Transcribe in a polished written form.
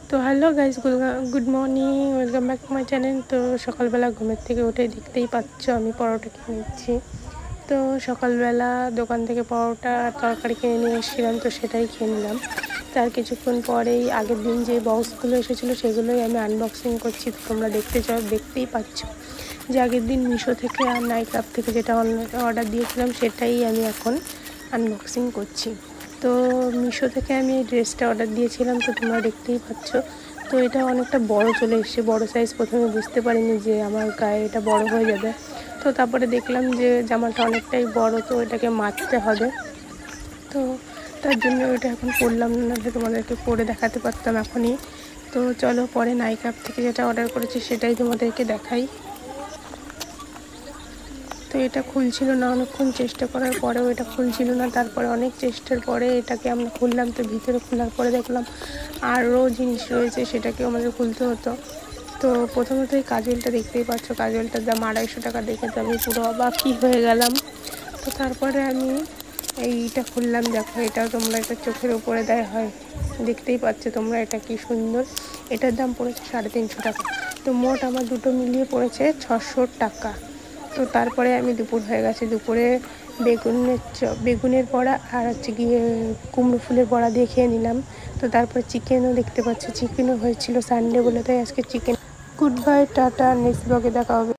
তো hello guys, good morning, welcome back to my channel. তো সকালবেলা ঘুমের থেকে উঠে দেখতেই পাচ্ছ আমি পরোটা কিনে নিচ্ছি। তো সকালবেলা দোকান থেকে পরোটা আর তরকারি কিনে নিয়ে এসেছিলাম, তো সেটাই খেয়ে নিলাম। তার কিছুক্ষণ পরেই আগের দিন যে বক্সগুলো এসেছিলো সেগুলোই আমি আনবক্সিং করছি। তো তোমরা দেখতেই পাচ্ছ যে আগের দিন মিশো থেকে আর নাইকা অ্যাপ থেকে যেটা অর্ডার দিয়েছিলাম সেটাই আমি এখন আনবক্সিং করছি। তো মিশো থেকে আমি এই ড্রেসটা অর্ডার দিয়েছিলাম, তো তোমরা দেখতেই পাচ্ছ। তো এটা অনেকটা বড় চলে এসেছে, বড় সাইজ। প্রথমে বুঝতে পারিনি যে আমার গায়ে এটা বড় হয়ে যাবে। তো তারপরে দেখলাম যে জামাটা অনেকটাই বড়, তো এটাকে মারতে হবে। তো তার জন্য ওটা এখন পরলাম না, তোমাদেরকে পরে দেখাতে পারতাম এখনই। তো চলো পরে নাইকা অ্যাপ থেকে যেটা অর্ডার করেছি সেটাই তোমাদেরকে দেখাই। তো এটা খুলছিল না, অনেকক্ষণ চেষ্টা করার পরেও এটা খুলছিল না। তারপরে অনেক চেষ্টার পরে এটাকে আমরা খুললাম। তো ভিতরে খোলার পরে দেখলাম আরও জিনিস রয়েছে, সেটাকেও আমাদের খুলতে হতো। তো প্রথমত এই কাজলটা দেখতেই পাচ্ছ, কাজলটার দাম 250 টাকা। দেখে তো আমি পুরো অবাকই হয়ে গেলাম। তো তারপরে আমি এইটা খুললাম। দেখো, এটাও তোমরা এটা চোখের উপরে দেয় হয়, দেখতেই পাচ্ছ তোমরা, এটা কি সুন্দর। এটার দাম পড়েছে 350 টাকা। তো মোট আমার দুটো মিলিয়ে পড়েছে 600 টাকা। তো তারপরে আমি দুপুর হয়ে গেছে, দুপুরে বেগুনের বড়া আর হচ্ছে গিয়ে কুমড়ো ফুলের বড়া দিয়ে খেয়ে নিলাম। তো তারপরে চিকেনও দেখতে পাচ্ছি, চিকেনও হয়েছিল সানডে বলে, তাই আজকে chicken. Good bye, tata, next ব্লগে দেখা হবে।